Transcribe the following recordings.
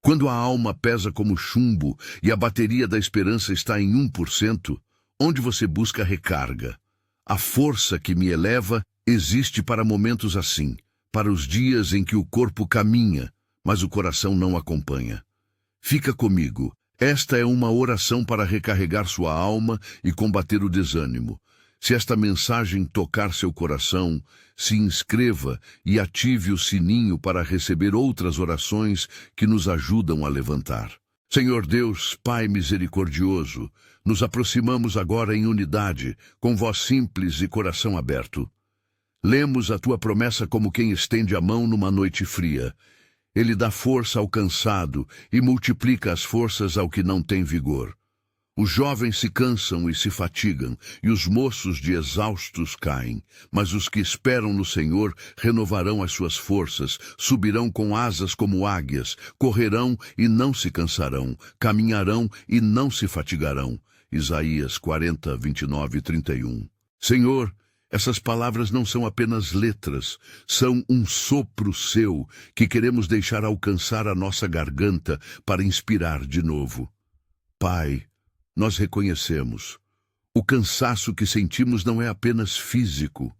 Quando a alma pesa como chumbo e a bateria da esperança está em 1%, onde você busca recarga? A força que me eleva existe para momentos assim, para os dias em que o corpo caminha, mas o coração não acompanha. Fica comigo. Esta é uma oração para recarregar sua alma e combater o desânimo. Se esta mensagem tocar seu coração, se inscreva e ative o sininho para receber outras orações que nos ajudam a levantar. Senhor Deus, Pai misericordioso, nos aproximamos agora em unidade, com voz simples e coração aberto. Lemos a tua promessa como quem estende a mão numa noite fria. Ele dá força ao cansado e multiplica as forças ao que não tem vigor. Os jovens se cansam e se fatigam, e os moços de exaustos caem. Mas os que esperam no Senhor renovarão as suas forças, subirão com asas como águias, correrão e não se cansarão, caminharão e não se fatigarão. Isaías 40, 29 e 31. Senhor, essas palavras não são apenas letras, são um sopro seu que queremos deixar alcançar a nossa garganta para inspirar de novo. Pai, nós reconhecemos. O cansaço que sentimos não é apenas físico.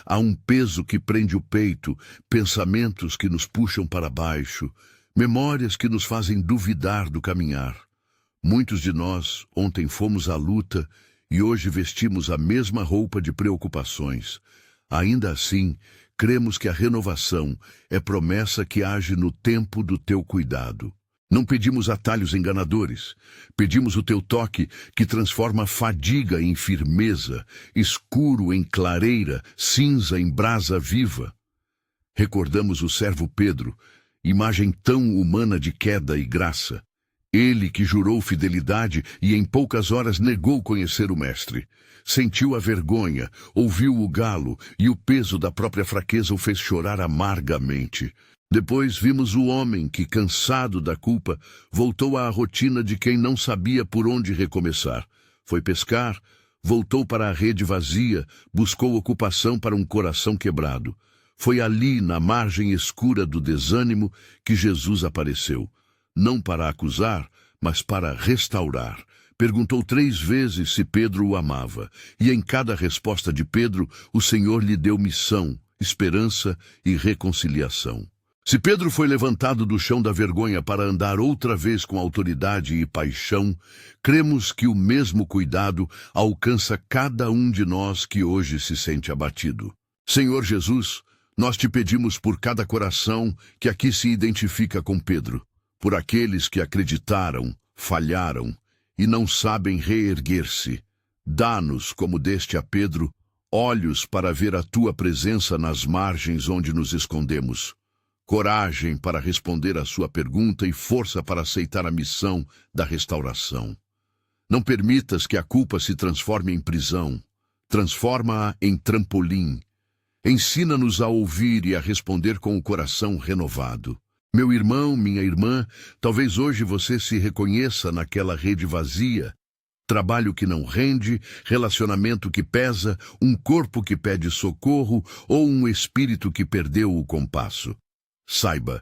Há um peso que prende o peito, pensamentos que nos puxam para baixo, memórias que nos fazem duvidar do caminhar. Muitos de nós ontem fomos à luta e hoje vestimos a mesma roupa de preocupações. Ainda assim, cremos que a renovação é promessa que age no tempo do teu cuidado. Não pedimos atalhos enganadores, pedimos o teu toque que transforma fadiga em firmeza, escuro em clareira, cinza em brasa viva. Recordamos o servo Pedro, imagem tão humana de queda e graça. Ele que jurou fidelidade e em poucas horas negou conhecer o Mestre. Sentiu a vergonha, ouviu o galo e o peso da própria fraqueza o fez chorar amargamente. Depois vimos o homem que, cansado da culpa, voltou à rotina de quem não sabia por onde recomeçar. Foi pescar, voltou para a rede vazia, buscou ocupação para um coração quebrado. Foi ali, na margem escura do desânimo, que Jesus apareceu. Não para acusar, mas para restaurar. Perguntou 3 vezes se Pedro o amava, e em cada resposta de Pedro, o Senhor lhe deu missão, esperança e reconciliação. Se Pedro foi levantado do chão da vergonha para andar outra vez com autoridade e paixão, cremos que o mesmo cuidado alcança cada um de nós que hoje se sente abatido. Senhor Jesus, nós te pedimos por cada coração que aqui se identifica com Pedro, por aqueles que acreditaram, falharam e não sabem reerguer-se. Dá-nos, como deste a Pedro, olhos para ver a tua presença nas margens onde nos escondemos. Coragem para responder à sua pergunta e força para aceitar a missão da restauração. Não permitas que a culpa se transforme em prisão. Transforma-a em trampolim. Ensina-nos a ouvir e a responder com o coração renovado. Meu irmão, minha irmã, talvez hoje você se reconheça naquela rede vazia. Trabalho que não rende, relacionamento que pesa, um corpo que pede socorro ou um espírito que perdeu o compasso. Saiba,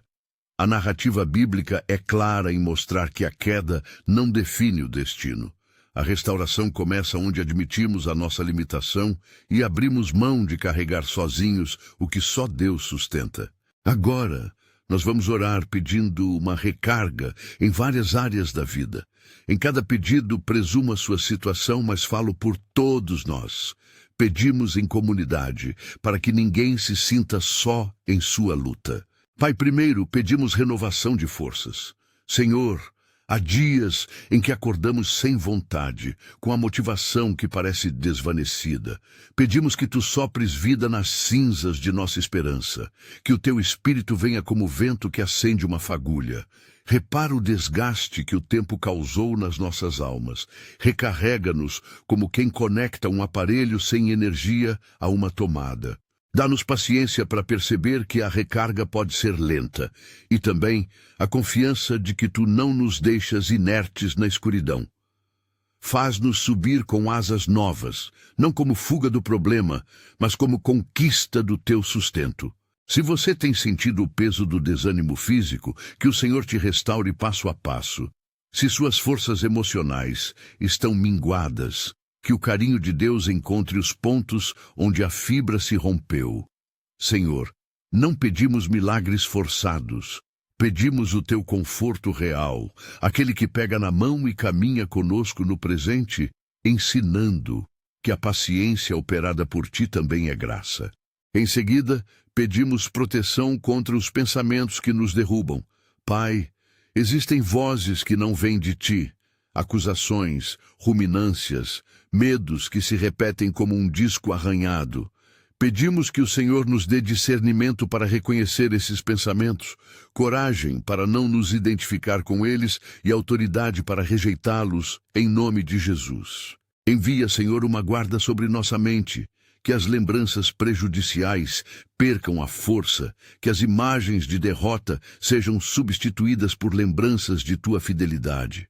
a narrativa bíblica é clara em mostrar que a queda não define o destino. A restauração começa onde admitimos a nossa limitação e abrimos mão de carregar sozinhos o que só Deus sustenta. Agora, nós vamos orar pedindo uma recarga em várias áreas da vida. Em cada pedido, presumo a sua situação, mas falo por todos nós. Pedimos em comunidade, para que ninguém se sinta só em sua luta. Pai, primeiro pedimos renovação de forças. Senhor, há dias em que acordamos sem vontade, com a motivação que parece desvanecida. Pedimos que tu sopres vida nas cinzas de nossa esperança, que o teu espírito venha como vento que acende uma fagulha. Repara o desgaste que o tempo causou nas nossas almas. Recarrega-nos como quem conecta um aparelho sem energia a uma tomada. Dá-nos paciência para perceber que a recarga pode ser lenta e também a confiança de que tu não nos deixas inertes na escuridão. Faz-nos subir com asas novas, não como fuga do problema, mas como conquista do teu sustento. Se você tem sentido o peso do desânimo físico, que o Senhor te restaure passo a passo. Se suas forças emocionais estão minguadas, que o carinho de Deus encontre os pontos onde a fibra se rompeu. Senhor, não pedimos milagres forçados. Pedimos o teu conforto real, aquele que pega na mão e caminha conosco no presente, ensinando que a paciência operada por ti também é graça. Em seguida, pedimos proteção contra os pensamentos que nos derrubam. Pai, existem vozes que não vêm de ti, acusações, ruminâncias, medos que se repetem como um disco arranhado. Pedimos que o Senhor nos dê discernimento para reconhecer esses pensamentos, coragem para não nos identificar com eles e autoridade para rejeitá-los, em nome de Jesus. Envia, Senhor, uma guarda sobre nossa mente, que as lembranças prejudiciais percam a força, que as imagens de derrota sejam substituídas por lembranças de tua fidelidade.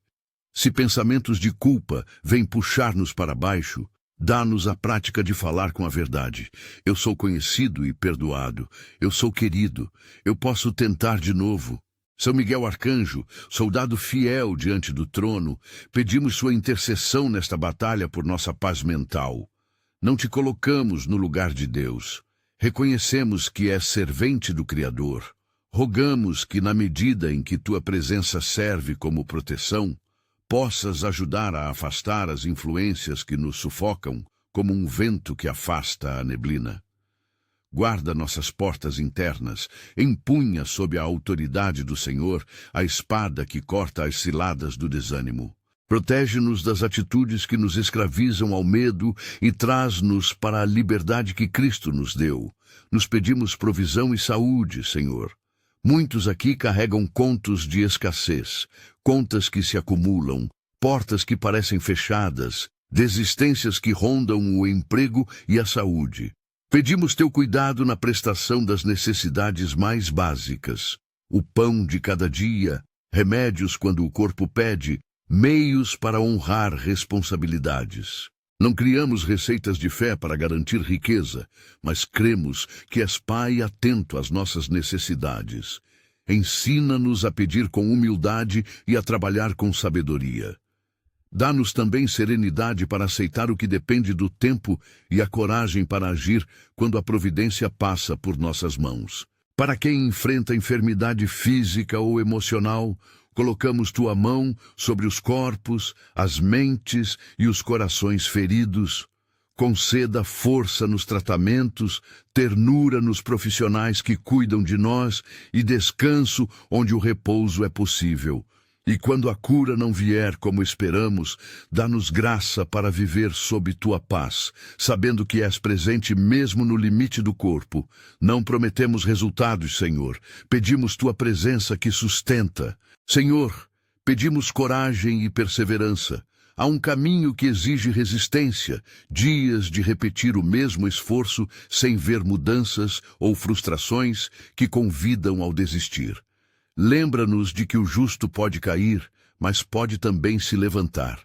Se pensamentos de culpa vêm puxar-nos para baixo, dá-nos a prática de falar com a verdade. Eu sou conhecido e perdoado. Eu sou querido. Eu posso tentar de novo. São Miguel Arcanjo, soldado fiel diante do trono, pedimos sua intercessão nesta batalha por nossa paz mental. Não te colocamos no lugar de Deus. Reconhecemos que és servente do Criador. Rogamos que, na medida em que tua presença serve como proteção, possas ajudar a afastar as influências que nos sufocam, como um vento que afasta a neblina. Guarda nossas portas internas, empunha sob a autoridade do Senhor a espada que corta as ciladas do desânimo. Protege-nos das atitudes que nos escravizam ao medo e traz-nos para a liberdade que Cristo nos deu. Nos pedimos provisão e saúde, Senhor. Muitos aqui carregam contos de escassez, contas que se acumulam, portas que parecem fechadas, desistências que rondam o emprego e a saúde. Pedimos teu cuidado na prestação das necessidades mais básicas, o pão de cada dia, remédios quando o corpo pede, meios para honrar responsabilidades. Não criamos receitas de fé para garantir riqueza, mas cremos que és Pai atento às nossas necessidades. Ensina-nos a pedir com humildade e a trabalhar com sabedoria. Dá-nos também serenidade para aceitar o que depende do tempo e a coragem para agir quando a providência passa por nossas mãos. Para quem enfrenta enfermidade física ou emocional, colocamos tua mão sobre os corpos, as mentes e os corações feridos. Conceda força nos tratamentos, ternura nos profissionais que cuidam de nós e descanso onde o repouso é possível. E quando a cura não vier como esperamos, dá-nos graça para viver sob tua paz, sabendo que és presente mesmo no limite do corpo. Não prometemos resultados, Senhor. Pedimos tua presença que sustenta. Senhor, pedimos coragem e perseverança. Há um caminho que exige resistência, dias de repetir o mesmo esforço sem ver mudanças ou frustrações que convidam ao desistir. Lembra-nos de que o justo pode cair, mas pode também se levantar.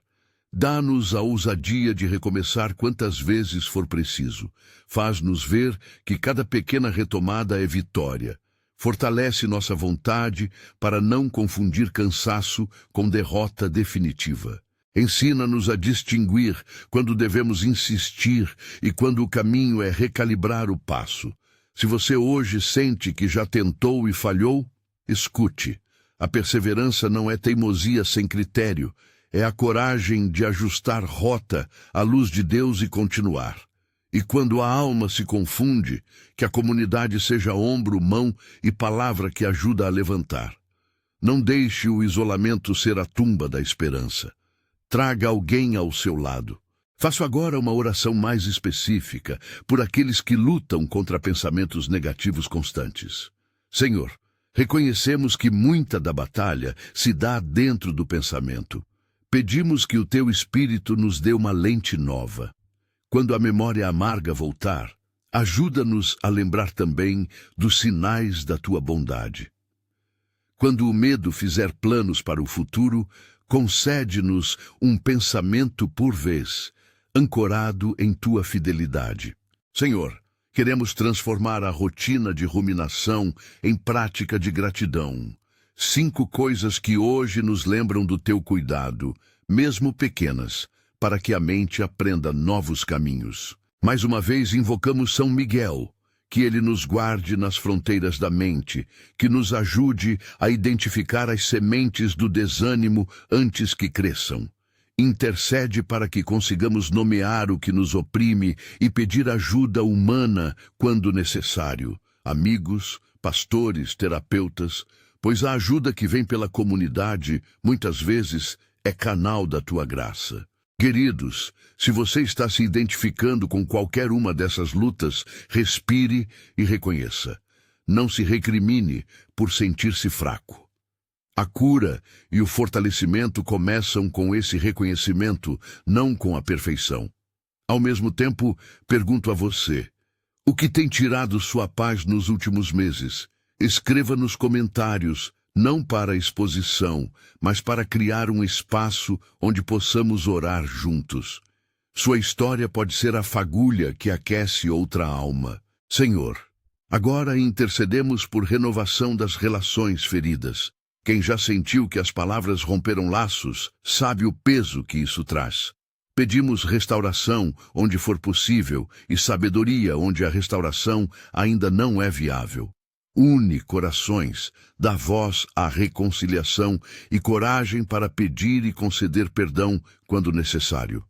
Dá-nos a ousadia de recomeçar quantas vezes for preciso. Faz-nos ver que cada pequena retomada é vitória. Fortalece nossa vontade para não confundir cansaço com derrota definitiva. Ensina-nos a distinguir quando devemos insistir e quando o caminho é recalibrar o passo. Se você hoje sente que já tentou e falhou, escute. A perseverança não é teimosia sem critério, é a coragem de ajustar rota à luz de Deus e continuar. E quando a alma se confunde, que a comunidade seja ombro, mão e palavra que ajuda a levantar. Não deixe o isolamento ser a tumba da esperança. Traga alguém ao seu lado. Faço agora uma oração mais específica por aqueles que lutam contra pensamentos negativos constantes. Senhor, reconhecemos que muita da batalha se dá dentro do pensamento. Pedimos que o teu Espírito nos dê uma lente nova. Quando a memória amarga voltar, ajuda-nos a lembrar também dos sinais da tua bondade. Quando o medo fizer planos para o futuro, concede-nos um pensamento por vez, ancorado em tua fidelidade. Senhor, Queremos transformar a rotina de ruminação em prática de gratidão. 5 coisas que hoje nos lembram do teu cuidado, mesmo pequenas, para que a mente aprenda novos caminhos. Mais uma vez invocamos São Miguel, que ele nos guarde nas fronteiras da mente, que nos ajude a identificar as sementes do desânimo antes que cresçam. Intercede para que consigamos nomear o que nos oprime e pedir ajuda humana quando necessário. Amigos, pastores, terapeutas, pois a ajuda que vem pela comunidade, muitas vezes, é canal da tua graça. Queridos, se você está se identificando com qualquer uma dessas lutas, respire e reconheça. Não se recrimine por sentir-se fraco. A cura e o fortalecimento começam com esse reconhecimento, não com a perfeição. Ao mesmo tempo, pergunto a você, o que tem tirado sua paz nos últimos meses? Escreva nos comentários, não para exposição, mas para criar um espaço onde possamos orar juntos. Sua história pode ser a fagulha que aquece outra alma. Senhor, agora intercedemos por renovação das relações feridas. Quem já sentiu que as palavras romperam laços, sabe o peso que isso traz. Pedimos restauração onde for possível e sabedoria onde a restauração ainda não é viável. Une corações, dá voz à reconciliação e coragem para pedir e conceder perdão quando necessário.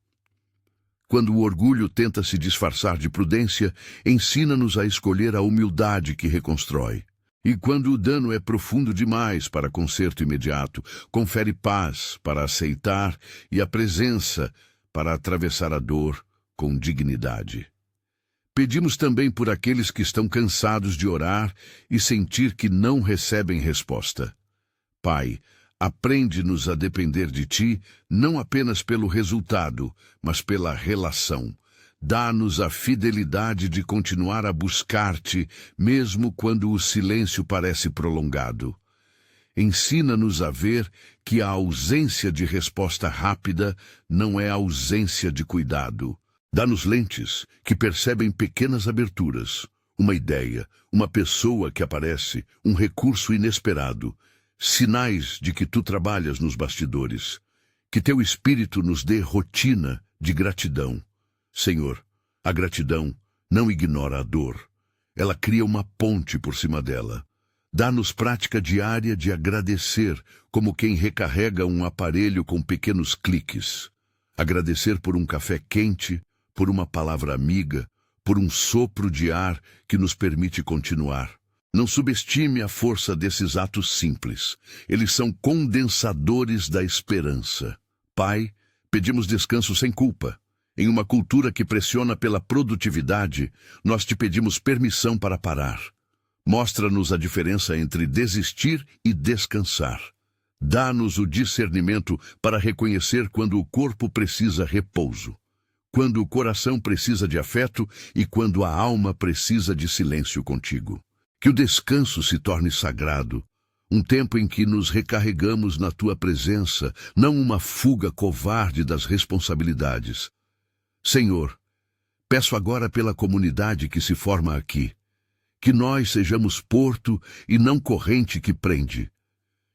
Quando o orgulho tenta se disfarçar de prudência, ensina-nos a escolher a humildade que reconstrói. E quando o dano é profundo demais para conserto imediato, confere paz para aceitar e a presença para atravessar a dor com dignidade. Pedimos também por aqueles que estão cansados de orar e sentir que não recebem resposta. Pai, aprende-nos a depender de Ti, não apenas pelo resultado, mas pela relação. Dá-nos a fidelidade de continuar a buscar-te, mesmo quando o silêncio parece prolongado. Ensina-nos a ver que a ausência de resposta rápida não é ausência de cuidado. Dá-nos lentes que percebem pequenas aberturas, uma ideia, uma pessoa que aparece, um recurso inesperado, sinais de que tu trabalhas nos bastidores. Que teu Espírito nos dê rotina de gratidão. Senhor, a gratidão não ignora a dor. Ela cria uma ponte por cima dela. Dá-nos prática diária de agradecer, como quem recarrega um aparelho com pequenos cliques. Agradecer por um café quente, por uma palavra amiga, por um sopro de ar que nos permite continuar. Não subestime a força desses atos simples. Eles são condensadores da esperança. Pai, pedimos descanso sem culpa. Em uma cultura que pressiona pela produtividade, nós te pedimos permissão para parar. Mostra-nos a diferença entre desistir e descansar. Dá-nos o discernimento para reconhecer quando o corpo precisa repouso, quando o coração precisa de afeto e quando a alma precisa de silêncio contigo. Que o descanso se torne sagrado, um tempo em que nos recarregamos na tua presença, não uma fuga covarde das responsabilidades. Senhor, peço agora pela comunidade que se forma aqui, que nós sejamos porto e não corrente que prende.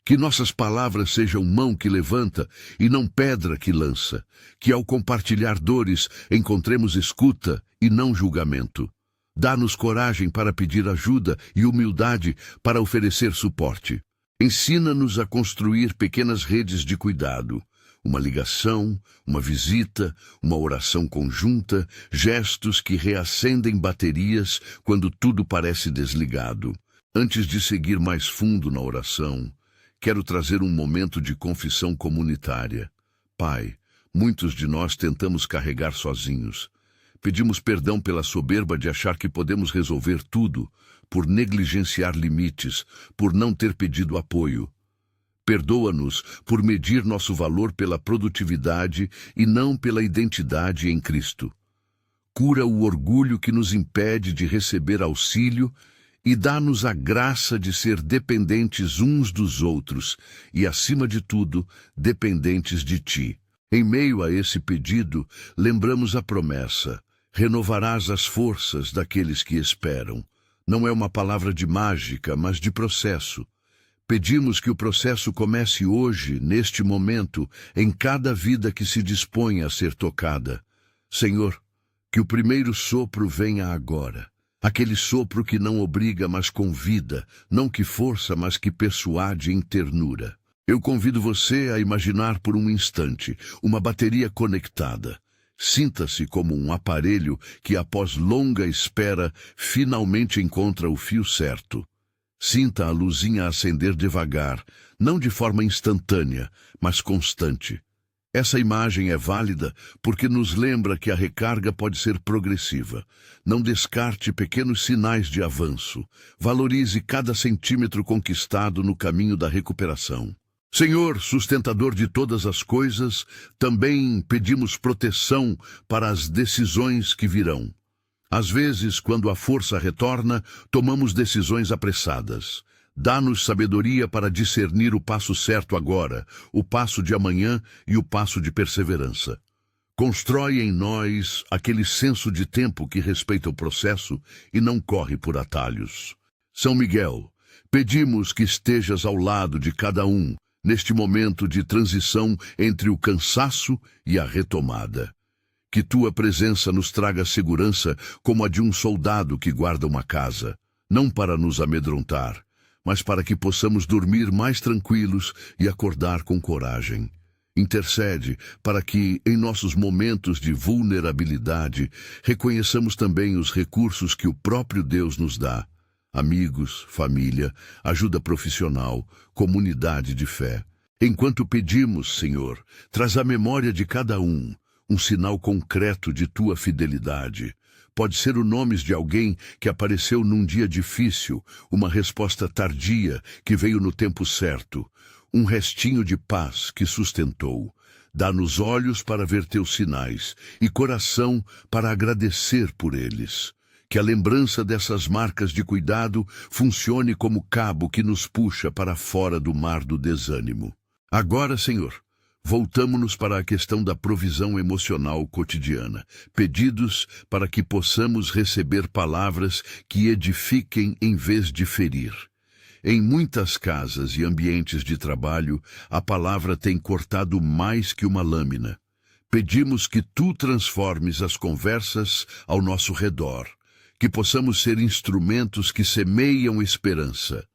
Que nossas palavras sejam mão que levanta e não pedra que lança. Que ao compartilhar dores encontremos escuta e não julgamento. Dá-nos coragem para pedir ajuda e humildade para oferecer suporte. Ensina-nos a construir pequenas redes de cuidado. Uma ligação, uma visita, uma oração conjunta, gestos que reacendem baterias quando tudo parece desligado. Antes de seguir mais fundo na oração, quero trazer um momento de confissão comunitária. Pai, muitos de nós tentamos carregar sozinhos. Pedimos perdão pela soberba de achar que podemos resolver tudo, por negligenciar limites, por não ter pedido apoio. Perdoa-nos por medir nosso valor pela produtividade e não pela identidade em Cristo. Cura o orgulho que nos impede de receber auxílio e dá-nos a graça de ser dependentes uns dos outros e, acima de tudo, dependentes de Ti. Em meio a esse pedido, lembramos a promessa: Renovarás as forças daqueles que esperam. Não é uma palavra de mágica, mas de processo. Pedimos que o processo comece hoje, neste momento, em cada vida que se dispõe a ser tocada. Senhor, que o primeiro sopro venha agora. Aquele sopro que não obriga, mas convida, não que força, mas que persuade em ternura. Eu convido você a imaginar por um instante uma bateria conectada. Sinta-se como um aparelho que, após longa espera, finalmente encontra o fio certo. Sinta a luzinha acender devagar, não de forma instantânea, mas constante. Essa imagem é válida porque nos lembra que a recarga pode ser progressiva. Não descarte pequenos sinais de avanço. Valorize cada centímetro conquistado no caminho da recuperação. Senhor, sustentador de todas as coisas, também pedimos proteção para as decisões que virão. Às vezes, quando a força retorna, tomamos decisões apressadas. Dá-nos sabedoria para discernir o passo certo agora, o passo de amanhã e o passo de perseverança. Constrói em nós aquele senso de tempo que respeita o processo e não corre por atalhos. São Miguel, pedimos que estejas ao lado de cada um, neste momento de transição entre o cansaço e a retomada. Que tua presença nos traga segurança como a de um soldado que guarda uma casa, não para nos amedrontar, mas para que possamos dormir mais tranquilos e acordar com coragem. Intercede para que, em nossos momentos de vulnerabilidade, reconheçamos também os recursos que o próprio Deus nos dá. Amigos, família, ajuda profissional, comunidade de fé. Enquanto pedimos, Senhor, traz à memória de cada um sinal concreto de tua fidelidade. Pode ser o nome de alguém que apareceu num dia difícil, uma resposta tardia que veio no tempo certo, um restinho de paz que sustentou. Dá-nos olhos para ver teus sinais e coração para agradecer por eles. Que a lembrança dessas marcas de cuidado funcione como cabo que nos puxa para fora do mar do desânimo. Agora, Senhor, voltamo-nos para a questão da provisão emocional cotidiana. Pedidos para que possamos receber palavras que edifiquem em vez de ferir. Em muitas casas e ambientes de trabalho, a palavra tem cortado mais que uma lâmina. Pedimos que tu transformes as conversas ao nosso redor, que possamos ser instrumentos que semeiam esperança.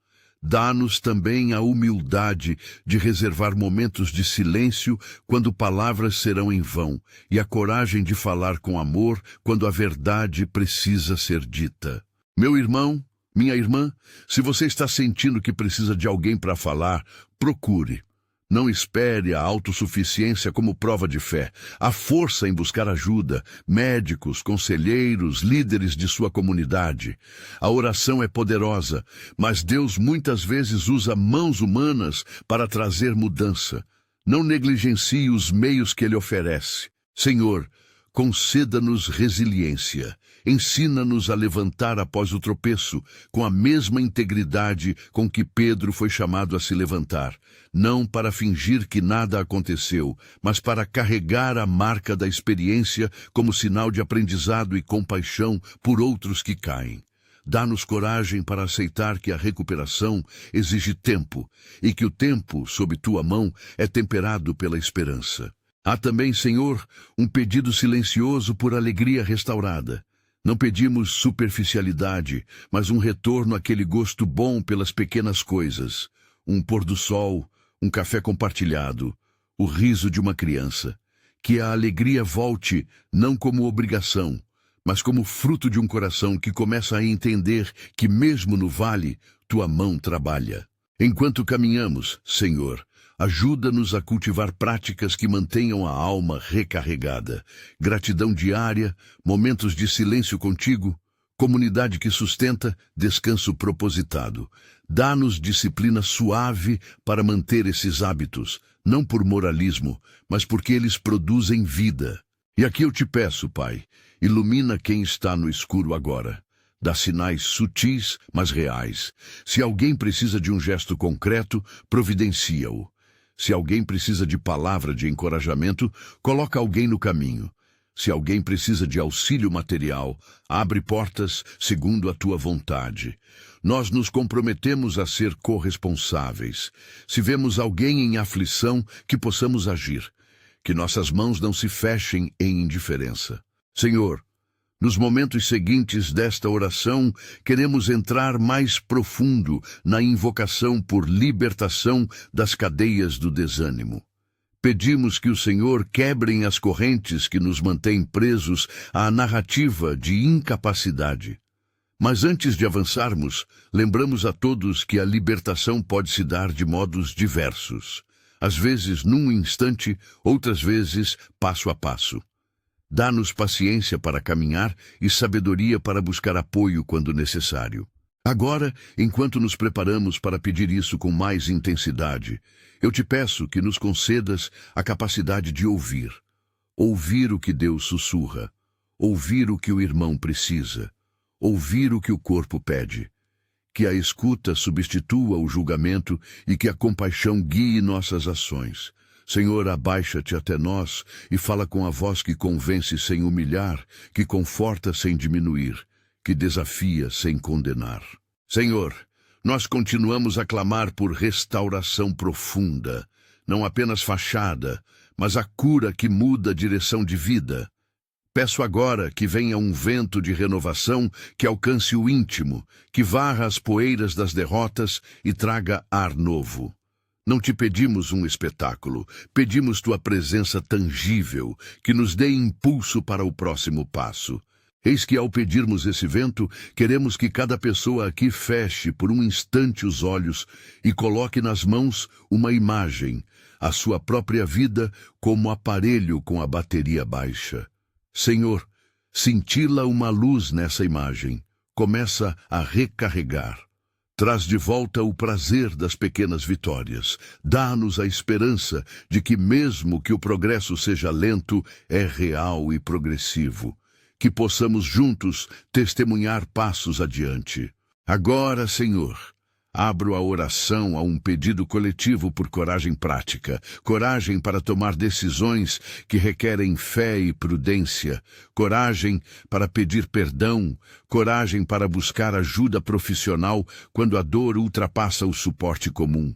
Dá-nos também a humildade de reservar momentos de silêncio quando palavras serão em vão, e a coragem de falar com amor quando a verdade precisa ser dita. Meu irmão, minha irmã, se você está sentindo que precisa de alguém para falar, procure. Não espere a autossuficiência como prova de fé. Há força em buscar ajuda, médicos, conselheiros, líderes de sua comunidade. A oração é poderosa, mas Deus muitas vezes usa mãos humanas para trazer mudança. Não negligencie os meios que Ele oferece. Senhor, conceda-nos resiliência. Ensina-nos a levantar após o tropeço, com a mesma integridade com que Pedro foi chamado a se levantar, não para fingir que nada aconteceu, mas para carregar a marca da experiência como sinal de aprendizado e compaixão por outros que caem. Dá-nos coragem para aceitar que a recuperação exige tempo, e que o tempo, sob tua mão, é temperado pela esperança. Há também, Senhor, um pedido silencioso por alegria restaurada. Não pedimos superficialidade, mas um retorno àquele gosto bom pelas pequenas coisas. Um pôr do sol, um café compartilhado, o riso de uma criança. Que a alegria volte não como obrigação, mas como fruto de um coração que começa a entender que mesmo no vale, tua mão trabalha. Enquanto caminhamos, Senhor, ajuda-nos a cultivar práticas que mantenham a alma recarregada. Gratidão diária, momentos de silêncio contigo, comunidade que sustenta, descanso propositado. Dá-nos disciplina suave para manter esses hábitos, não por moralismo, mas porque eles produzem vida. E aqui eu te peço, Pai, ilumina quem está no escuro agora. Dá sinais sutis, mas reais. Se alguém precisa de um gesto concreto, providencia-o. Se alguém precisa de palavra de encorajamento, coloca alguém no caminho. Se alguém precisa de auxílio material, abre portas segundo a tua vontade. Nós nos comprometemos a ser corresponsáveis. Se vemos alguém em aflição, que possamos agir. Que nossas mãos não se fechem em indiferença. Senhor, nos momentos seguintes desta oração, queremos entrar mais profundo na invocação por libertação das cadeias do desânimo. Pedimos que o Senhor quebre as correntes que nos mantêm presos à narrativa de incapacidade. Mas antes de avançarmos, lembramos a todos que a libertação pode se dar de modos diversos. Às vezes num instante, outras vezes passo a passo. Dá-nos paciência para caminhar e sabedoria para buscar apoio quando necessário. Agora, enquanto nos preparamos para pedir isso com mais intensidade, eu te peço que nos concedas a capacidade de ouvir. Ouvir o que Deus sussurra. Ouvir o que o irmão precisa. Ouvir o que o corpo pede. Que a escuta substitua o julgamento e que a compaixão guie nossas ações. Senhor, abaixa-te até nós e fala com a voz que convence sem humilhar, que conforta sem diminuir, que desafia sem condenar. Senhor, nós continuamos a clamar por restauração profunda, não apenas fachada, mas a cura que muda a direção de vida. Peço agora que venha um vento de renovação que alcance o íntimo, que varra as poeiras das derrotas e traga ar novo. Não te pedimos um espetáculo, pedimos tua presença tangível, que nos dê impulso para o próximo passo. Eis que ao pedirmos esse vento, queremos que cada pessoa aqui feche por um instante os olhos e coloque nas mãos uma imagem, a sua própria vida como aparelho com a bateria baixa. Senhor, cintila uma luz nessa imagem, começa a recarregar. Traz de volta o prazer das pequenas vitórias. Dá-nos a esperança de que mesmo que o progresso seja lento, é real e progressivo. Que possamos juntos testemunhar passos adiante. Agora, Senhor, abro a oração a um pedido coletivo por coragem prática, coragem para tomar decisões que requerem fé e prudência, coragem para pedir perdão, coragem para buscar ajuda profissional quando a dor ultrapassa o suporte comum.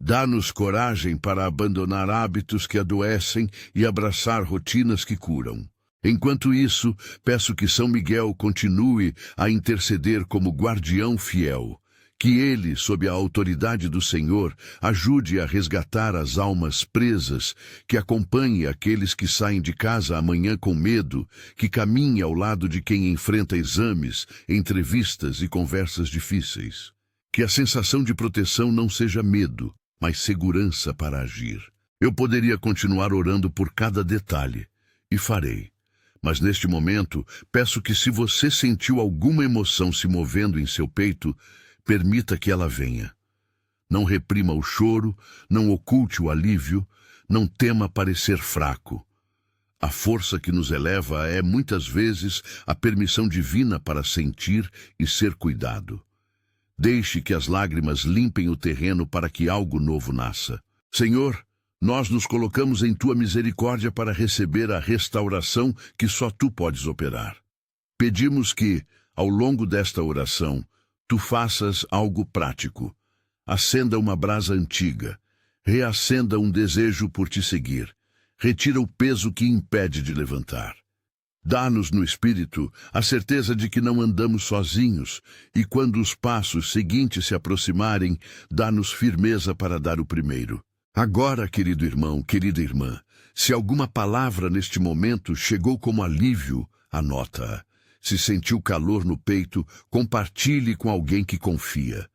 Dá-nos coragem para abandonar hábitos que adoecem e abraçar rotinas que curam. Enquanto isso, peço que São Miguel continue a interceder como guardião fiel. Que ele, sob a autoridade do Senhor, ajude a resgatar as almas presas, que acompanhe aqueles que saem de casa amanhã com medo, que caminhe ao lado de quem enfrenta exames, entrevistas e conversas difíceis. Que a sensação de proteção não seja medo, mas segurança para agir. Eu poderia continuar orando por cada detalhe, e farei. Mas neste momento, peço que se você sentiu alguma emoção se movendo em seu peito, permita que ela venha. Não reprima o choro, não oculte o alívio, não tema parecer fraco. A força que nos eleva é, muitas vezes, a permissão divina para sentir e ser cuidado. Deixe que as lágrimas limpem o terreno para que algo novo nasça. Senhor, nós nos colocamos em tua misericórdia para receber a restauração que só tu podes operar. Pedimos que, ao longo desta oração, tu faças algo prático. Acenda uma brasa antiga. Reacenda um desejo por te seguir. Retira o peso que impede de levantar. Dá-nos no espírito a certeza de que não andamos sozinhos e quando os passos seguintes se aproximarem, dá-nos firmeza para dar o primeiro. Agora, querido irmão, querida irmã, se alguma palavra neste momento chegou como alívio, anota-a. Se sentiu calor no peito, compartilhe com alguém que confia.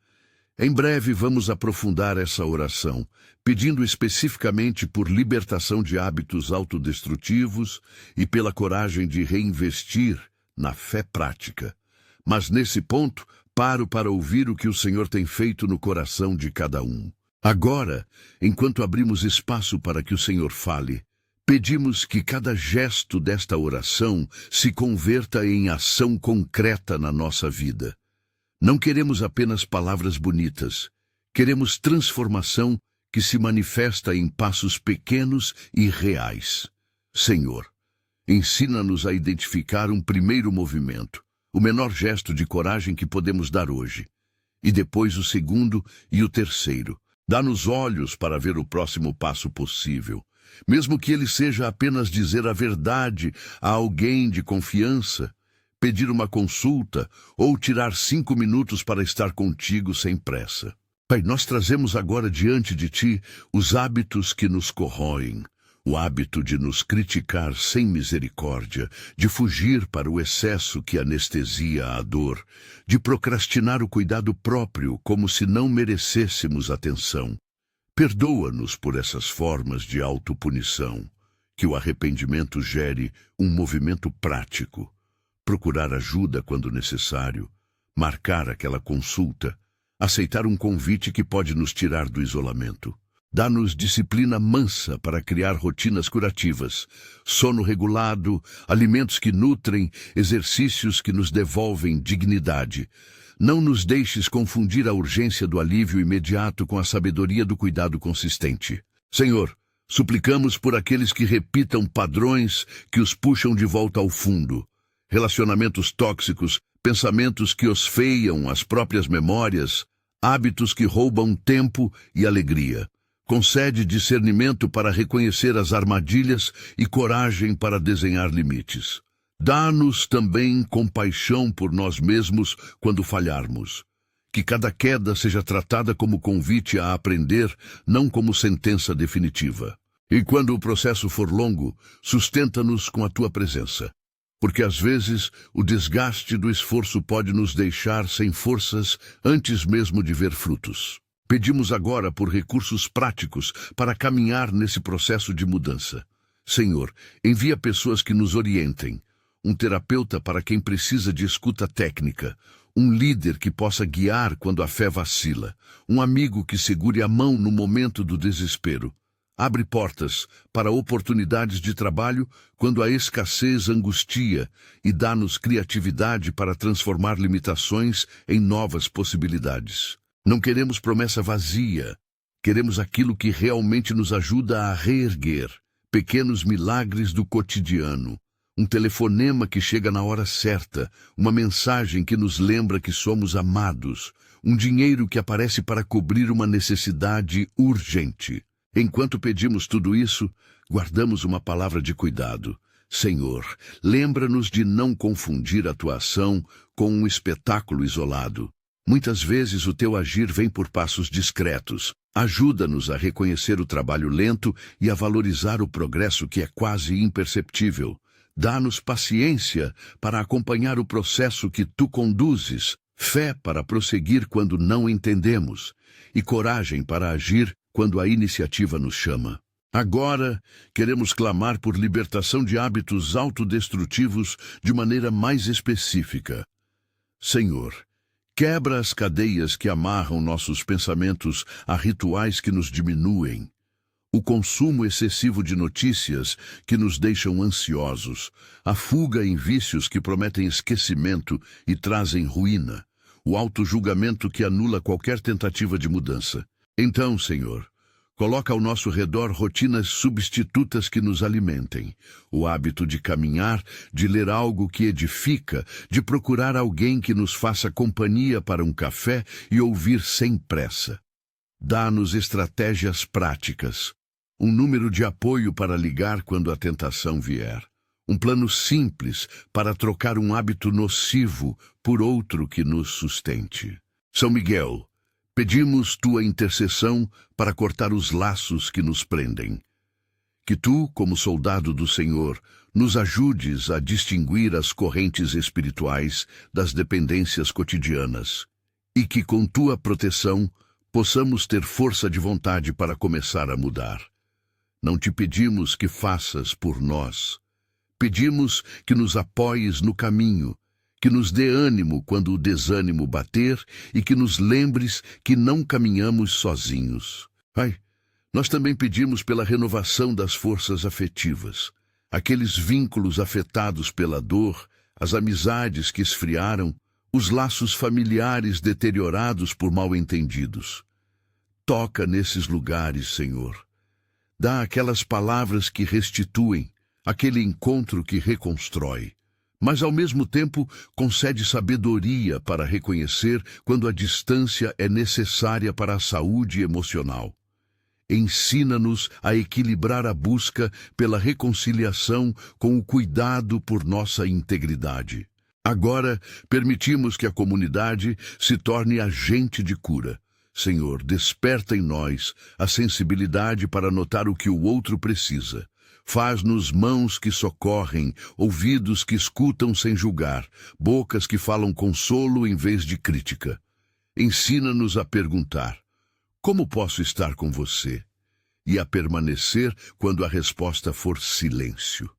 Em breve vamos aprofundar essa oração, pedindo especificamente por libertação de hábitos autodestrutivos e pela coragem de reinvestir na fé prática. Mas nesse ponto, paro para ouvir o que o Senhor tem feito no coração de cada um. Agora, enquanto abrimos espaço para que o Senhor fale, pedimos que cada gesto desta oração se converta em ação concreta na nossa vida. Não queremos apenas palavras bonitas, queremos transformação que se manifesta em passos pequenos e reais. Senhor, Ensina-nos a identificar um primeiro movimento, o menor gesto de coragem que podemos dar hoje, e depois o segundo e o terceiro. Dá-nos olhos para ver o próximo passo possível, mesmo que ele seja apenas dizer a verdade a alguém de confiança, pedir uma consulta ou tirar 5 minutos para estar contigo sem pressa. Pai, nós trazemos agora diante de Ti os hábitos que nos corroem, o hábito de nos criticar sem misericórdia, de fugir para o excesso que anestesia a dor, de procrastinar o cuidado próprio como se não merecêssemos atenção. Perdoa-nos por essas formas de autopunição, que o arrependimento gere um movimento prático, procurar ajuda quando necessário, marcar aquela consulta, aceitar um convite que pode nos tirar do isolamento. Dá-nos disciplina mansa para criar rotinas curativas, sono regulado, alimentos que nutrem, exercícios que nos devolvem dignidade. Não nos deixes confundir a urgência do alívio imediato com a sabedoria do cuidado consistente. Senhor, suplicamos por aqueles que repitam padrões que os puxam de volta ao fundo. Relacionamentos tóxicos, pensamentos que osfeiam as próprias memórias, hábitos que roubam tempo e alegria. Concede discernimento para reconhecer as armadilhas e coragem para desenhar limites. Dá-nos também compaixão por nós mesmos quando falharmos. Que cada queda seja tratada como convite a aprender, não como sentença definitiva. E quando o processo for longo, sustenta-nos com a tua presença. Porque às vezes o desgaste do esforço pode nos deixar sem forças antes mesmo de ver frutos. Pedimos agora por recursos práticos para caminhar nesse processo de mudança. Senhor, envia pessoas que nos orientem, um terapeuta para quem precisa de escuta técnica, um líder que possa guiar quando a fé vacila, um amigo que segure a mão no momento do desespero. Abre portas para oportunidades de trabalho quando a escassez angustia e dá-nos criatividade para transformar limitações em novas possibilidades. Não queremos promessa vazia, queremos aquilo que realmente nos ajuda a reerguer, pequenos milagres do cotidiano, um telefonema que chega na hora certa, uma mensagem que nos lembra que somos amados, um dinheiro que aparece para cobrir uma necessidade urgente. Enquanto pedimos tudo isso, guardamos uma palavra de cuidado. Senhor, lembra-nos de não confundir a tua ação com um espetáculo isolado. Muitas vezes o teu agir vem por passos discretos. Ajuda-nos a reconhecer o trabalho lento e a valorizar o progresso que é quase imperceptível. Dá-nos paciência para acompanhar o processo que tu conduzes, fé para prosseguir quando não entendemos, e coragem para agir quando a iniciativa nos chama. Agora, queremos clamar por libertação de hábitos autodestrutivos de maneira mais específica. Senhor, quebra as cadeias que amarram nossos pensamentos a rituais que nos diminuem. O consumo excessivo de notícias que nos deixam ansiosos, a fuga em vícios que prometem esquecimento e trazem ruína, o autojulgamento que anula qualquer tentativa de mudança. Então, Senhor, coloca ao nosso redor rotinas substitutas que nos alimentem, o hábito de caminhar, de ler algo que edifica, de procurar alguém que nos faça companhia para um café e ouvir sem pressa. Dá-nos estratégias práticas, um número de apoio para ligar quando a tentação vier, um plano simples para trocar um hábito nocivo por outro que nos sustente. São Miguel, pedimos tua intercessão para cortar os laços que nos prendem. Que tu, como soldado do Senhor, nos ajudes a distinguir as correntes espirituais das dependências cotidianas e que, com tua proteção, possamos ter força de vontade para começar a mudar. Não te pedimos que faças por nós. Pedimos que nos apoies no caminho, que nos dê ânimo quando o desânimo bater e que nos lembres que não caminhamos sozinhos. Pai, nós também pedimos pela renovação das forças afetivas, aqueles vínculos afetados pela dor, as amizades que esfriaram, os laços familiares deteriorados por mal-entendidos. Toca nesses lugares, Senhor. Dá aquelas palavras que restituem, aquele encontro que reconstrói, mas ao mesmo tempo concede sabedoria para reconhecer quando a distância é necessária para a saúde emocional. Ensina-nos a equilibrar a busca pela reconciliação com o cuidado por nossa integridade. Agora, permitimos que a comunidade se torne agente de cura. Senhor, desperta em nós a sensibilidade para notar o que o outro precisa. Faz-nos mãos que socorrem, ouvidos que escutam sem julgar, bocas que falam consolo em vez de crítica. Ensina-nos a perguntar: como posso estar com você? E a permanecer quando a resposta for silêncio.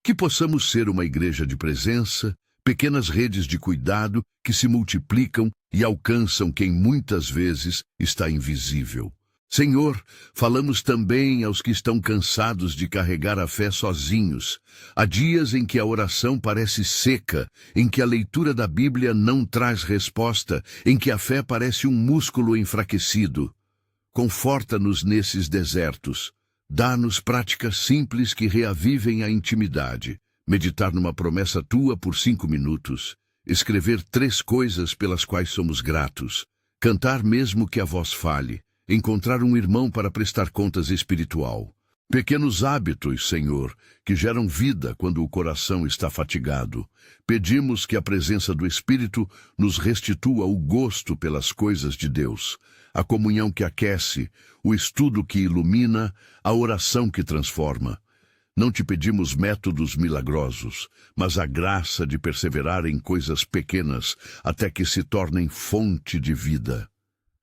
Que possamos ser uma igreja de presença, pequenas redes de cuidado que se multiplicam e alcançam quem muitas vezes está invisível. Senhor, falamos também aos que estão cansados de carregar a fé sozinhos. Há dias em que a oração parece seca, em que a leitura da Bíblia não traz resposta, em que a fé parece um músculo enfraquecido. Conforta-nos nesses desertos. Dá-nos práticas simples que reavivem a intimidade. Meditar numa promessa tua por 5 minutos. Escrever 3 coisas pelas quais somos gratos. Cantar mesmo que a voz falhe. Encontrar um irmão para prestar contas espiritual. Pequenos hábitos, Senhor, que geram vida quando o coração está fatigado. Pedimos que a presença do Espírito nos restitua o gosto pelas coisas de Deus, a comunhão que aquece, o estudo que ilumina, a oração que transforma. Não te pedimos métodos milagrosos, mas a graça de perseverar em coisas pequenas até que se tornem fonte de vida.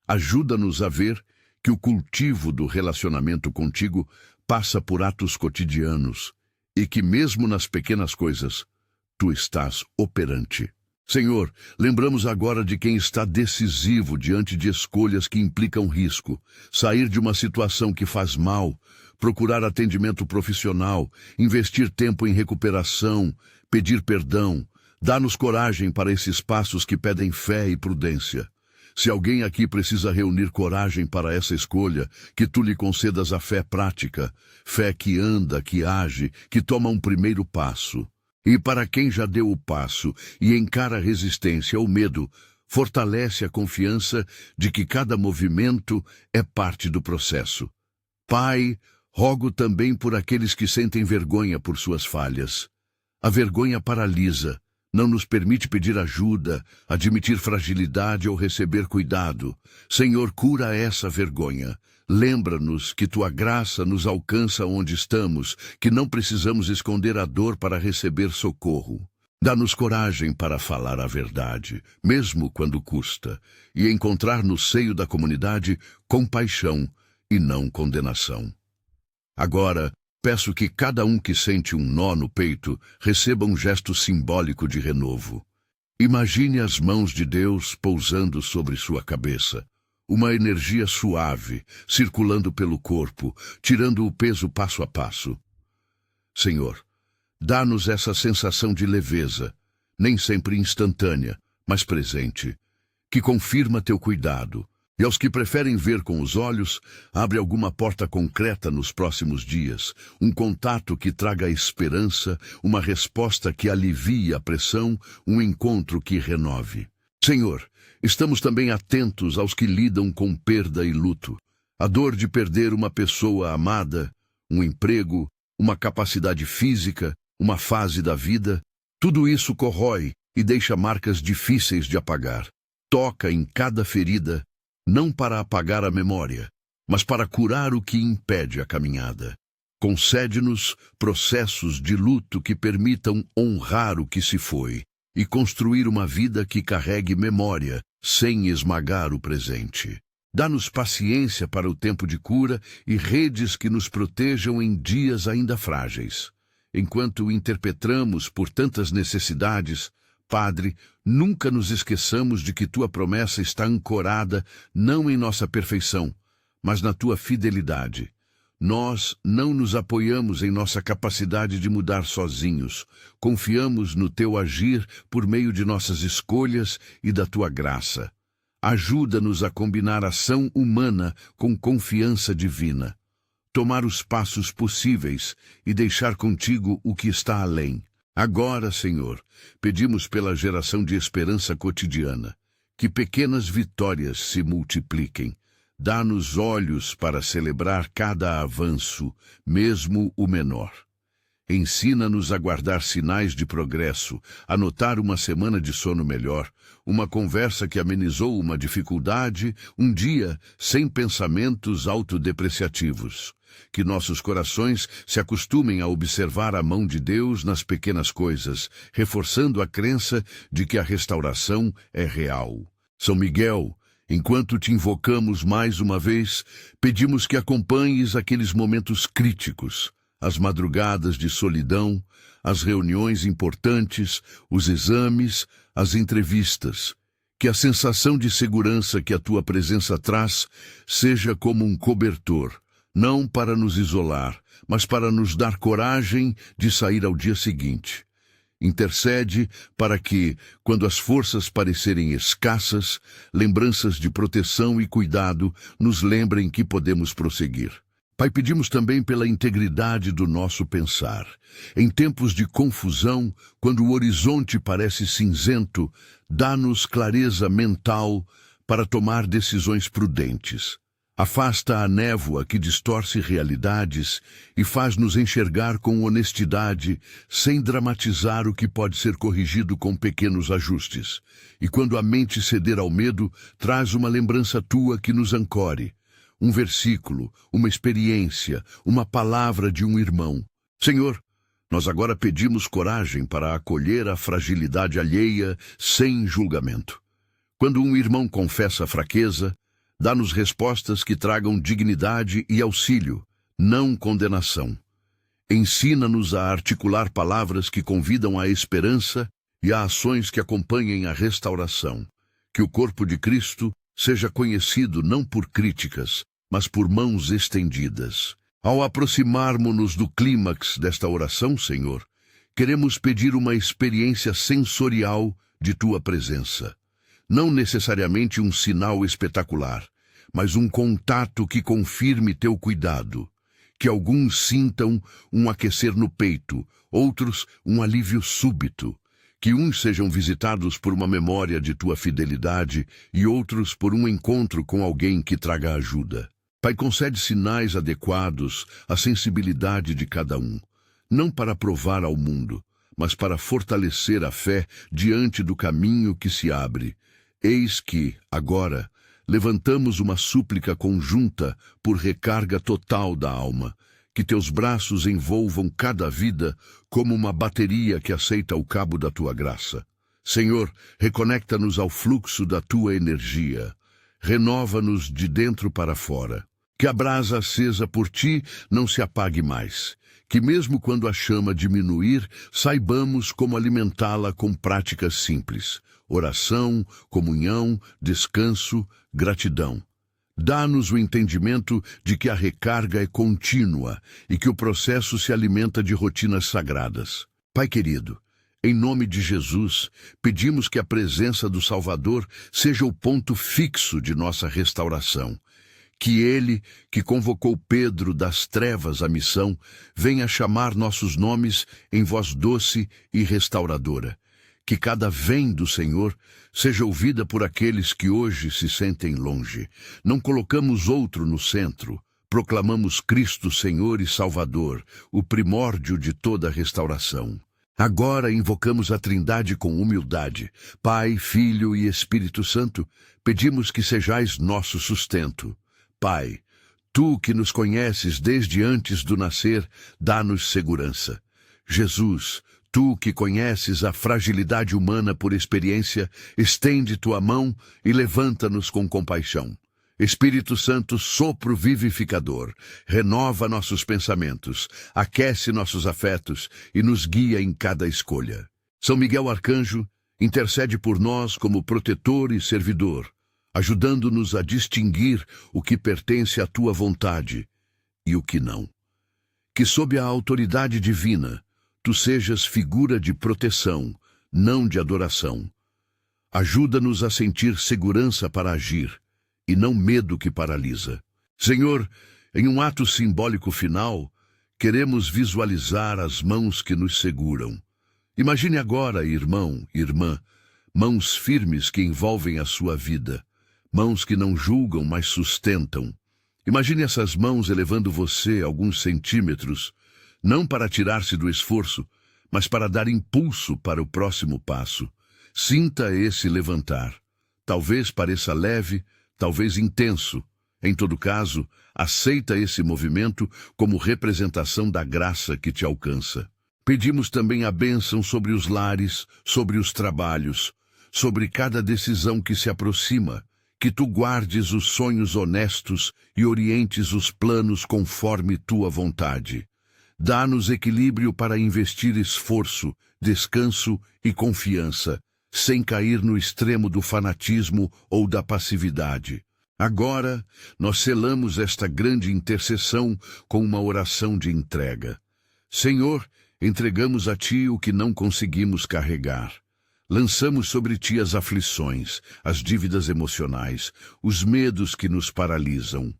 Ajuda-nos a ver que o cultivo do relacionamento contigo passa por atos cotidianos e que mesmo nas pequenas coisas, tu estás operante. Senhor, lembramos agora de quem está decisivo diante de escolhas que implicam risco, sair de uma situação que faz mal, procurar atendimento profissional, investir tempo em recuperação, pedir perdão. Dá-nos coragem para esses passos que pedem fé e prudência. Se alguém aqui precisa reunir coragem para essa escolha, que tu lhe concedas a fé prática, fé que anda, que age, que toma um primeiro passo. E para quem já deu o passo e encara a resistência ou medo, fortalece a confiança de que cada movimento é parte do processo. Pai, rogo também por aqueles que sentem vergonha por suas falhas. A vergonha paralisa. Não nos permite pedir ajuda, admitir fragilidade ou receber cuidado. Senhor, cura essa vergonha. Lembra-nos que tua graça nos alcança onde estamos, que não precisamos esconder a dor para receber socorro. Dá-nos coragem para falar a verdade, mesmo quando custa, e encontrar no seio da comunidade compaixão e não condenação. Agora, peço que cada um que sente um nó no peito receba um gesto simbólico de renovo. Imagine as mãos de Deus pousando sobre sua cabeça. Uma energia suave, circulando pelo corpo, tirando o peso passo a passo. Senhor, dá-nos essa sensação de leveza, nem sempre instantânea, mas presente, que confirma teu cuidado. E aos que preferem ver com os olhos, abre alguma porta concreta nos próximos dias, um contato que traga esperança, uma resposta que alivie a pressão, um encontro que renove. Senhor, estamos também atentos aos que lidam com perda e luto. A dor de perder uma pessoa amada, um emprego, uma capacidade física, uma fase da vida, tudo isso corrói e deixa marcas difíceis de apagar. Toca em cada ferida, não para apagar a memória, mas para curar o que impede a caminhada. Concede-nos processos de luto que permitam honrar o que se foi e construir uma vida que carregue memória, sem esmagar o presente. Dá-nos paciência para o tempo de cura e redes que nos protejam em dias ainda frágeis. Enquanto interpretamos por tantas necessidades, Padre, nunca nos esqueçamos de que tua promessa está ancorada não em nossa perfeição, mas na tua fidelidade. Nós não nos apoiamos em nossa capacidade de mudar sozinhos. Confiamos no teu agir por meio de nossas escolhas e da tua graça. Ajuda-nos a combinar ação humana com confiança divina. tomar os passos possíveis e deixar contigo o que está além. Agora, Senhor, pedimos pela geração de esperança cotidiana, que pequenas vitórias se multipliquem. Dá-nos olhos para celebrar cada avanço, mesmo o menor. Ensina-nos a guardar sinais de progresso, a notar uma semana de sono melhor, uma conversa que amenizou uma dificuldade, um dia sem pensamentos autodepreciativos. Que nossos corações se acostumem a observar a mão de Deus nas pequenas coisas, reforçando a crença de que a restauração é real. São Miguel, enquanto te invocamos mais uma vez, pedimos que acompanhes aqueles momentos críticos, as madrugadas de solidão, as reuniões importantes, os exames, as entrevistas. Que a sensação de segurança que a tua presença traz seja como um cobertor, não para nos isolar, mas para nos dar coragem de sair ao dia seguinte. Intercede para que, quando as forças parecerem escassas, lembranças de proteção e cuidado nos lembrem que podemos prosseguir. Pai, pedimos também pela integridade do nosso pensar. Em tempos de confusão, quando o horizonte parece cinzento, dá-nos clareza mental para tomar decisões prudentes. Afasta a névoa que distorce realidades e faz-nos enxergar com honestidade, sem dramatizar o que pode ser corrigido com pequenos ajustes. E quando a mente ceder ao medo, traz uma lembrança tua que nos ancore. Um versículo, uma experiência, uma palavra de um irmão. Senhor, nós agora pedimos coragem para acolher a fragilidade alheia sem julgamento. Quando um irmão confessa a fraqueza, dá-nos respostas que tragam dignidade e auxílio, não condenação. Ensina-nos a articular palavras que convidam à esperança e a ações que acompanhem a restauração. Que o corpo de Cristo seja conhecido não por críticas, mas por mãos estendidas. Ao aproximarmos-nos do clímax desta oração, Senhor, queremos pedir uma experiência sensorial de Tua presença. Não necessariamente um sinal espetacular, mas um contato que confirme Teu cuidado. Que alguns sintam um aquecer no peito, outros um alívio súbito. Que uns sejam visitados por uma memória de Tua fidelidade e outros por um encontro com alguém que traga ajuda. Pai, concede sinais adequados à sensibilidade de cada um, não para provar ao mundo, mas para fortalecer a fé diante do caminho que se abre. Eis que, agora, levantamos uma súplica conjunta por recarga total da alma. Que Teus braços envolvam cada vida como uma bateria que aceita o cabo da Tua graça. Senhor, reconecta-nos ao fluxo da Tua energia. Renova-nos de dentro para fora. Que a brasa acesa por Ti não se apague mais. Que mesmo quando a chama diminuir, saibamos como alimentá-la com práticas simples. Oração, comunhão, descanso, gratidão. Dá-nos o entendimento de que a recarga é contínua e que o processo se alimenta de rotinas sagradas. Pai querido, em nome de Jesus, pedimos que a presença do Salvador seja o ponto fixo de nossa restauração. Que Ele, que convocou Pedro das trevas à missão, venha chamar nossos nomes em voz doce e restauradora. Que cada vem do Senhor seja ouvida por aqueles que hoje se sentem longe. Não colocamos outro no centro. Proclamamos Cristo Senhor e Salvador, o primórdio de toda a restauração. Agora invocamos a Trindade com humildade. Pai, Filho e Espírito Santo, pedimos que sejais nosso sustento. Pai, Tu que nos conheces desde antes do nascer, dá-nos segurança. Jesus, Tu que conheces a fragilidade humana por experiência, estende Tua mão e levanta-nos com compaixão. Espírito Santo, sopro vivificador, renova nossos pensamentos, aquece nossos afetos e nos guia em cada escolha. São Miguel Arcanjo, intercede por nós como protetor e servidor, ajudando-nos a distinguir o que pertence à Tua vontade e o que não. Que sob a autoridade divina, Tu sejas figura de proteção, não de adoração. Ajuda-nos a sentir segurança para agir, e não medo que paralisa. Senhor, Em um ato simbólico final, queremos visualizar as mãos que nos seguram. Imagine agora, irmão, irmã, mãos firmes que envolvem a sua vida, mãos que não julgam, mas sustentam. Imagine essas mãos elevando você alguns centímetros, não para tirar-se do esforço, mas para dar impulso para o próximo passo. Sinta esse levantar. Talvez pareça leve, talvez intenso. Em todo caso, aceita esse movimento como representação da graça que te alcança. Pedimos também a bênção sobre os lares, sobre os trabalhos, sobre cada decisão que se aproxima, que tu guardes os sonhos honestos e orientes os planos conforme tua vontade. Dá-nos equilíbrio para investir esforço, descanso e confiança, sem cair no extremo do fanatismo ou da passividade. Agora, nós selamos esta grande intercessão com uma oração de entrega. Senhor, entregamos a Ti o que não conseguimos carregar. Lançamos sobre Ti as aflições, as dívidas emocionais, os medos que nos paralisam.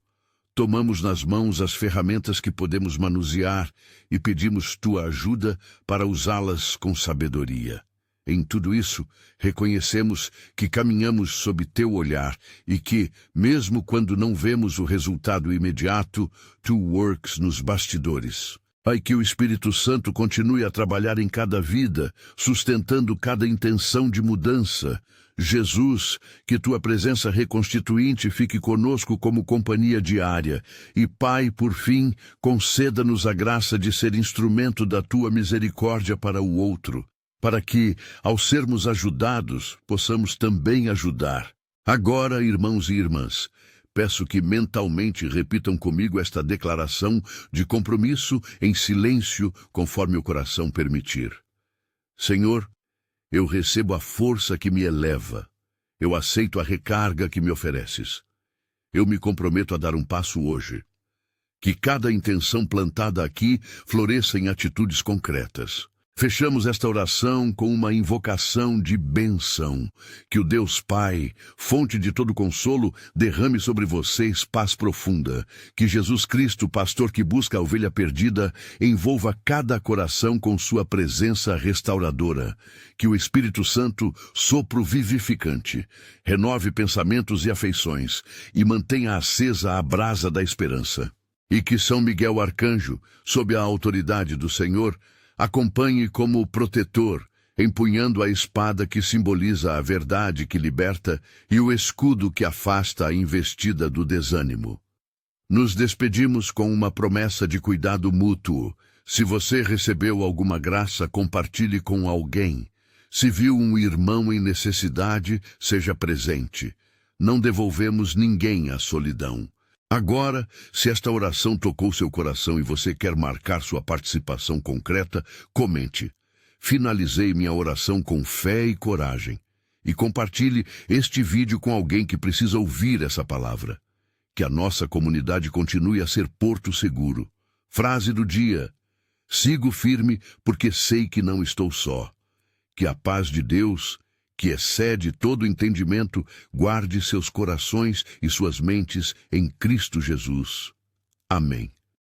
Tomamos nas mãos as ferramentas que podemos manusear e pedimos Tua ajuda para usá-las com sabedoria. Em tudo isso, reconhecemos que caminhamos sob Teu olhar e que, mesmo quando não vemos o resultado imediato, Tu works nos bastidores. Pai, que o Espírito Santo continue a trabalhar em cada vida, sustentando cada intenção de mudança. Jesus, que Tua presença reconstituinte fique conosco como companhia diária. E, Pai, por fim, conceda-nos a graça de ser instrumento da Tua misericórdia para o outro, para que, ao sermos ajudados, possamos também ajudar. Agora, irmãos e irmãs, peço que mentalmente repitam comigo esta declaração de compromisso em silêncio, conforme o coração permitir. Senhor, eu recebo a força que me eleva. Eu aceito a recarga que me ofereces. Eu me comprometo a dar um passo hoje. Que cada intenção plantada aqui floresça em atitudes concretas. Fechamos esta oração com uma invocação de bênção. Que o Deus Pai, fonte de todo consolo, derrame sobre vocês paz profunda. Que Jesus Cristo, pastor que busca a ovelha perdida, envolva cada coração com sua presença restauradora. Que o Espírito Santo, sopro vivificante, renove pensamentos e afeições e mantenha acesa a brasa da esperança. E que São Miguel Arcanjo, sob a autoridade do Senhor, acompanhe como protetor, empunhando a espada que simboliza a verdade que liberta e o escudo que afasta a investida do desânimo. Nos despedimos com uma promessa de cuidado mútuo. Se você recebeu alguma graça, compartilhe com alguém. Se viu um irmão em necessidade, seja presente. Não devolvemos ninguém à solidão. Agora, se esta oração tocou seu coração e você quer marcar sua participação concreta, comente. Finalizei minha oração com fé e coragem. E compartilhe este vídeo com alguém que precisa ouvir essa palavra. Que a nossa comunidade continue a ser porto seguro. Frase do dia: sigo firme porque sei que não estou só. Que a paz de Deus, que excede todo entendimento, guarde seus corações e suas mentes em Cristo Jesus. Amém.